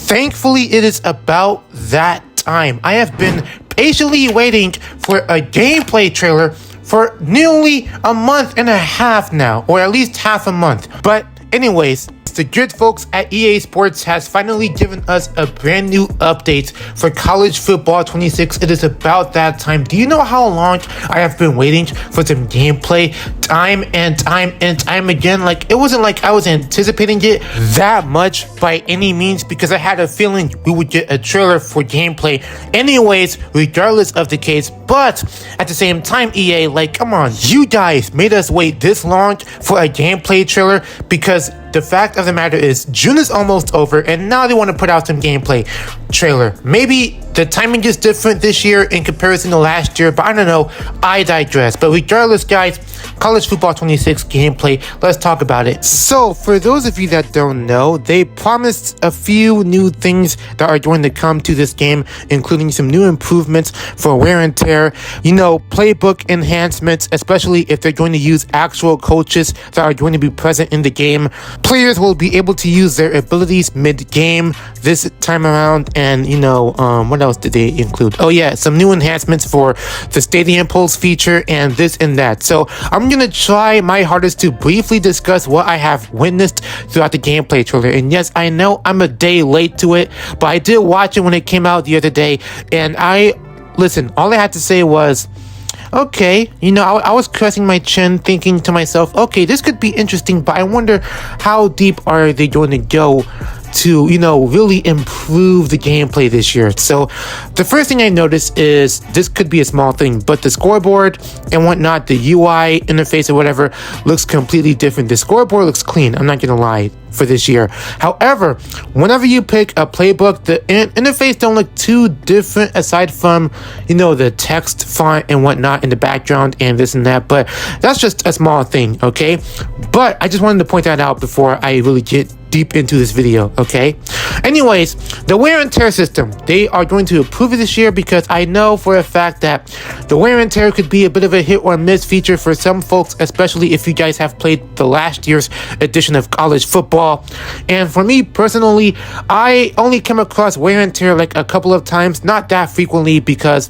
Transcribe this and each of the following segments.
Thankfully, it is about that time. I have been patiently waiting for a gameplay trailer for nearly a month and a half now, or at least half a month. But anyways, the good folks at EA Sports has finally given us a brand new update for College Football 26. It is about that time. Do you know how long I have been waiting for some gameplay time and time again? Like, it wasn't like I was anticipating it that much by any means, because I had a feeling we would get a trailer for gameplay anyways, regardless of the case. But at the same time, EA, like, come on, you guys made us wait this long for a gameplay trailer, because the fact of the matter is June is almost over and now they want to put out some gameplay trailer. Maybe the timing is different this year in comparison to last year, but I don't know, I digress. But regardless, guys, College Football 26 gameplay, let's talk about it. So for those of you that don't know, they promised a few new things that are going to come to this game, including some new improvements for wear and tear, you know, playbook enhancements, especially if they're going to use actual coaches that are going to be present in the game. Players will be able to use their abilities mid-game this time around, and you know, what else did they include? Oh yeah, some new enhancements for the Stadium Pulse feature and this and that. So I'm gonna try my hardest to briefly discuss what I have witnessed throughout the gameplay trailer. And yes, I know I'm a day late to it, but I did watch it when it came out the other day, and listen, all I had to say was, okay, you know, I was pressing my chin thinking to myself, okay, this could be interesting, but I wonder how deep are they going to go to, you know, really improve the gameplay this year. So the first thing I noticed is, this could be a small thing, but the scoreboard and whatnot, the UI interface or whatever, looks completely different. The scoreboard looks clean, I'm not gonna lie, for this year. However, whenever you pick a playbook, the interface don't look too different aside from, you know, the text font and whatnot in the background and this and that, but that's just a small thing, okay? But I just wanted to point that out before I really get deep into this video, okay? Anyways, the wear and tear system, they are going to improve it this year, because I know for a fact that the wear and tear could be a bit of a hit or miss feature for some folks, especially if you guys have played the last year's edition of college football. And for me personally, I only came across wear and tear like a couple of times, not that frequently, because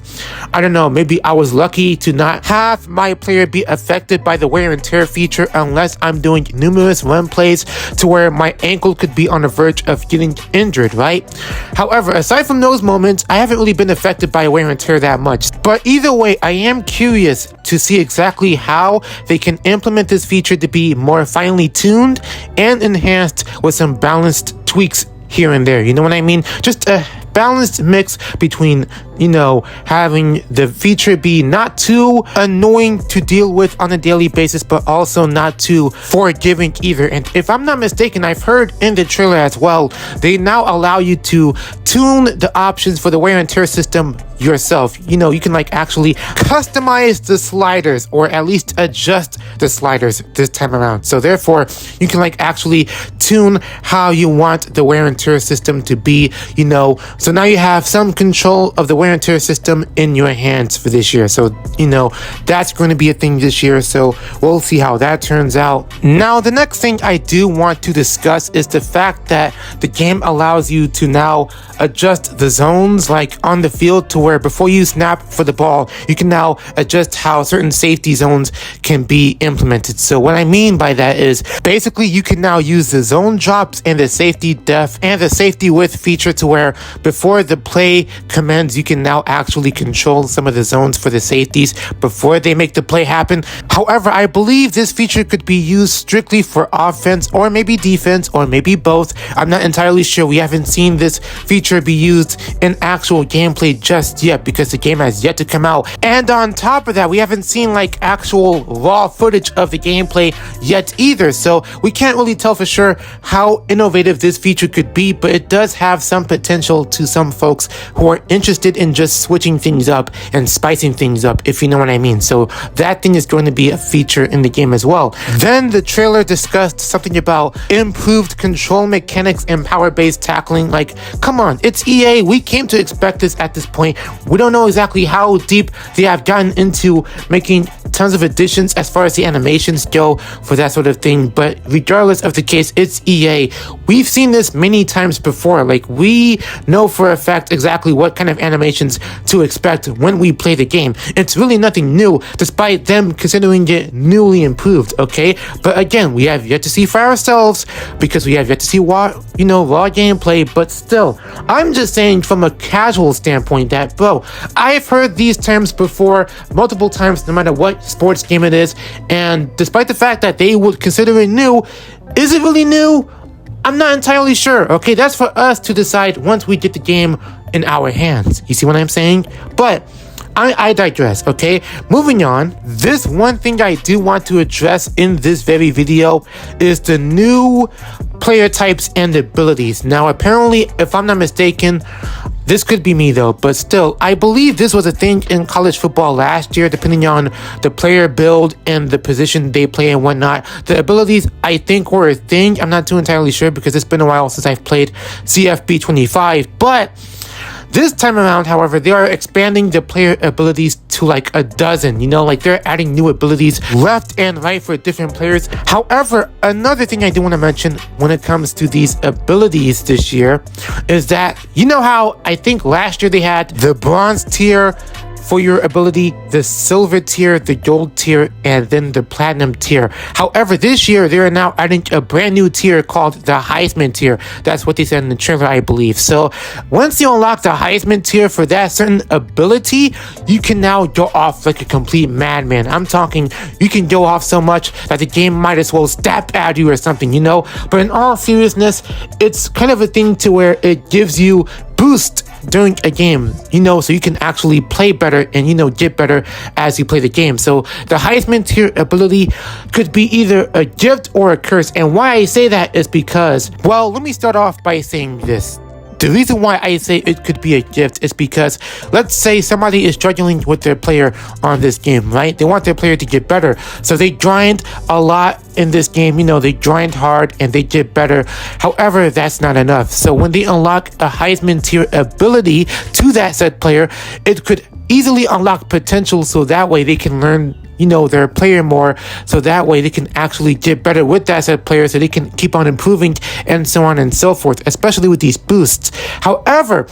I don't know, maybe I was lucky to not have my player be affected by the wear and tear feature unless I'm doing numerous run plays to where my ankle could be on the verge of getting injured, right? However, aside from those moments, I haven't really been affected by wear and tear that much. But either way, I am curious to see exactly how they can implement this feature to be more finely tuned and enhanced with some balanced tweaks here and there. You know what I mean? Just a balanced mix between, you know, having the feature be not too annoying to deal with on a daily basis, but also not too forgiving either. And if I'm not mistaken, I've heard in the trailer as well, they now allow you to tune the options for the wear and tear system yourself. You know, you can like actually customize the sliders, or at least adjust the sliders this time around. So therefore, you can like actually tune how you want the wear and tear system to be, you know. So now you have some control of the wear and tear system in your hands for this year. So, you know, that's going to be a thing this year. So we'll see how that turns out. Now, the next thing I do want to discuss is the fact that the game allows you to now adjust the zones like on the field, to where before you snap for the ball, you can now adjust how certain safety zones can be implemented. So what I mean by that is basically you can now use the zone drops and the safety depth and the safety width feature, to where before the play commends, you can now actually control some of the zones for the safeties before they make the play happen. However, I believe this feature could be used strictly for offense, or maybe defense, or maybe both. I'm not entirely sure. We haven't seen this feature be used in actual gameplay just yet, because the game has yet to come out. And on top of that, we haven't seen like actual raw footage of the gameplay yet either. So we can't really tell for sure how innovative this feature could be, but it does have some potential to some folks who are interested in and just switching things up and spicing things up, if you know what I mean. So that thing is going to be a feature in the game as well. Then the trailer discussed something about improved control mechanics and power-based tackling. Like, come on, it's EA. We came to expect this at this point. We don't know exactly how deep they have gotten into making tons of additions as far as the animations go for that sort of thing, but regardless of the case, it's EA. We've seen this many times before. Like, we know for a fact exactly what kind of animations to expect when we play the game. It's really nothing new, despite them considering it newly improved, okay? But again, we have yet to see for ourselves, because we have yet to see raw gameplay. But still, I'm just saying from a casual standpoint that, bro, I've heard these terms before multiple times, no matter what sports game it is, and despite the fact that they would consider it new, is it really new? I'm not entirely sure, okay? That's for us to decide once we get the game in our hands. You see what I'm saying? But I digress, okay? Moving on, this one thing I do want to address in this very video is the new player types and abilities. Now, apparently, if I'm not mistaken, this could be me though, but still, I believe this was a thing in college football last year, depending on the player build and the position they play and whatnot. The abilities, I think, were a thing. I'm not too entirely sure because it's been a while since I've played CFB 25, but this time around, however, they are expanding the player abilities to like a dozen, like they're adding new abilities left and right for different players. However, another thing I do want to mention when it comes to these abilities this year is that, how I think last year they had the bronze tier for your ability, the silver tier, the gold tier, and then the platinum tier. However, this year they are now adding a brand new tier called the Heisman tier. That's what they said in the trailer, I believe. So once you unlock the Heisman tier for that certain ability, you can now go off like a complete madman. I'm talking, you can go off so much that the game might as well snap at you or something, But in all seriousness, it's kind of a thing to where it gives you boost during a game, so you can actually play better and, get better as you play the game. So the Heisman tier ability could be either a gift or a curse. And why I say that is because, well, let me start off by saying this. The reason why I say it could be a gift is because, let's say somebody is struggling with their player on this game, right? They want their player to get better. So they grind a lot in this game, they grind hard and they get better. However, that's not enough. So when they unlock a Heisman tier ability to that said player, it could easily unlock potential so that way they can learn their player more, so that way they can actually get better with that said player, so they can keep on improving and so on and so forth, especially with these boosts. However,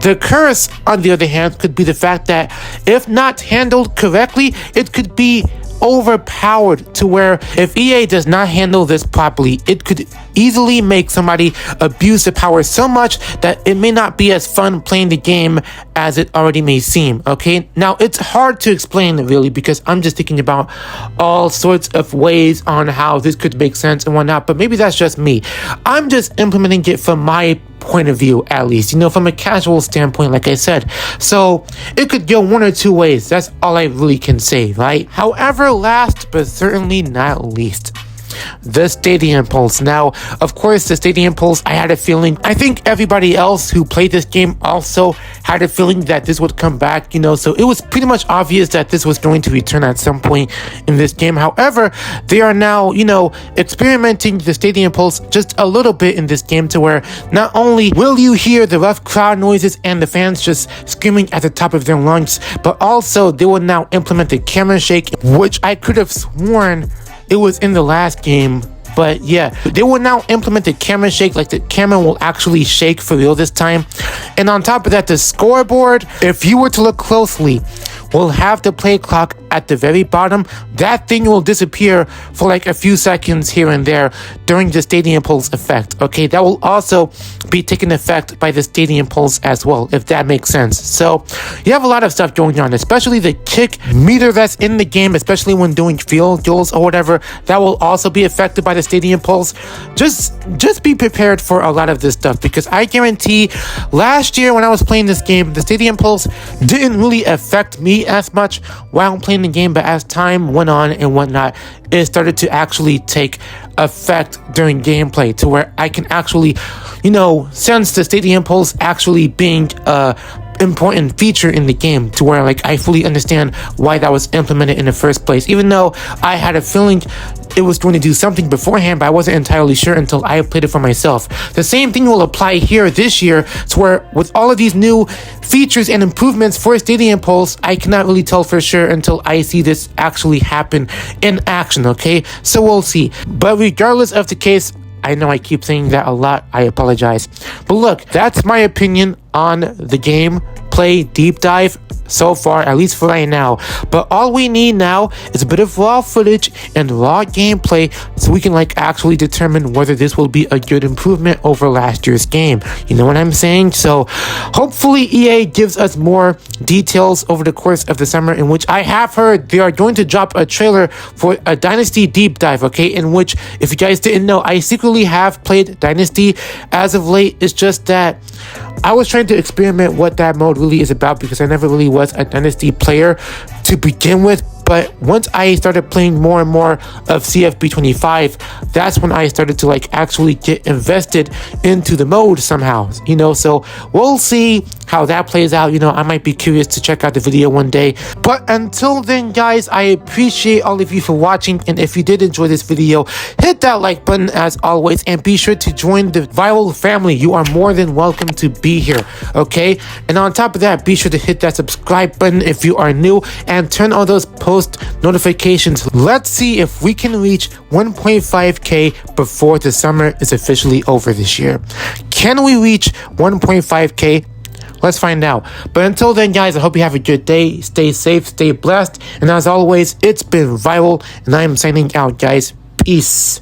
the curse, on the other hand, could be the fact that if not handled correctly, it could be overpowered to where if EA does not handle this properly, it could easily make somebody abuse the power so much that it may not be as fun playing the game as it already may seem, okay? Now, it's hard to explain really because I'm just thinking about all sorts of ways on how this could make sense and whatnot, but maybe that's just me. I'm just implementing it from my point of view, at least, from a casual standpoint, like I said. So it could go one or two ways. That's all I really can say, right? However, last but certainly not least, the Stadium Pulse. Now, of course, the Stadium Pulse, I had a feeling, I think everybody else who played this game also had a feeling that this would come back, so it was pretty much obvious that this was going to return at some point in this game. However, they are now, experimenting the Stadium Pulse just a little bit in this game to where not only will you hear the rough crowd noises and the fans just screaming at the top of their lungs, but also they will now implement the camera shake, which I could have sworn it was in the last game. But yeah, they will now implement the camera shake, like the camera will actually shake for real this time. And on top of that, the scoreboard, if you were to look closely, will have the play clock at the very bottom. That thing will disappear for like a few seconds here and there during the Stadium Pulse effect. Okay, that will also be taken effect by the Stadium Pulse as well, if that makes sense. So you have a lot of stuff going on, especially the kick meter that's in the game, especially when doing field goals or whatever. That will also be affected by the Stadium Pulse. Just be prepared for a lot of this stuff, because I guarantee last year when I was playing this game, the Stadium Pulse didn't really affect me as much while playing the game, but as time went on and whatnot, it started to actually take effect during gameplay to where I can actually, sense the Stadium Pulse actually being important feature in the game to where like I fully understand why that was implemented in the first place, even though I had a feeling it was going to do something beforehand, but I wasn't entirely sure until I played it for myself. The same thing will apply here this year, to where with all of these new features and improvements for Stadium Pulse, I cannot really tell for sure until I see this actually happen in action, okay? So we'll see. But regardless of the case, I know I keep saying that a lot, I apologize. But look, that's my opinion on the gameplay deep dive so far, at least for right now. But all we need now is a bit of raw footage and raw gameplay so we can like actually determine whether this will be a good improvement over last year's game. You know what I'm saying? So hopefully EA gives us more details over the course of the summer, in which I have heard they are going to drop a trailer for a Dynasty deep dive, okay? In which, if you guys didn't know, I secretly have played Dynasty as of late. It's just that I was trying to experiment what that mode really is about, because I never really was a Dynasty player to begin with. But once I started playing more and more of CFB 25, that's when I started to like actually get invested into the mode somehow, you know. So we'll see how that plays out. You know, I might be curious to check out the video one day. But until then, guys, I appreciate all of you for watching. And if you did enjoy this video, hit that like button as always, and be sure to join the Viral family. You are more than welcome to be here, okay? And on top of that, be sure to hit that subscribe button if you are new, and turn on those post notifications. Let's see if we can reach 1.5k before the summer is officially over this year. Can we reach 1.5k? Let's find out. But until then, guys, I hope you have a good day. Stay safe, stay blessed, and as always, it's been Viral, and I am signing out, guys. Peace.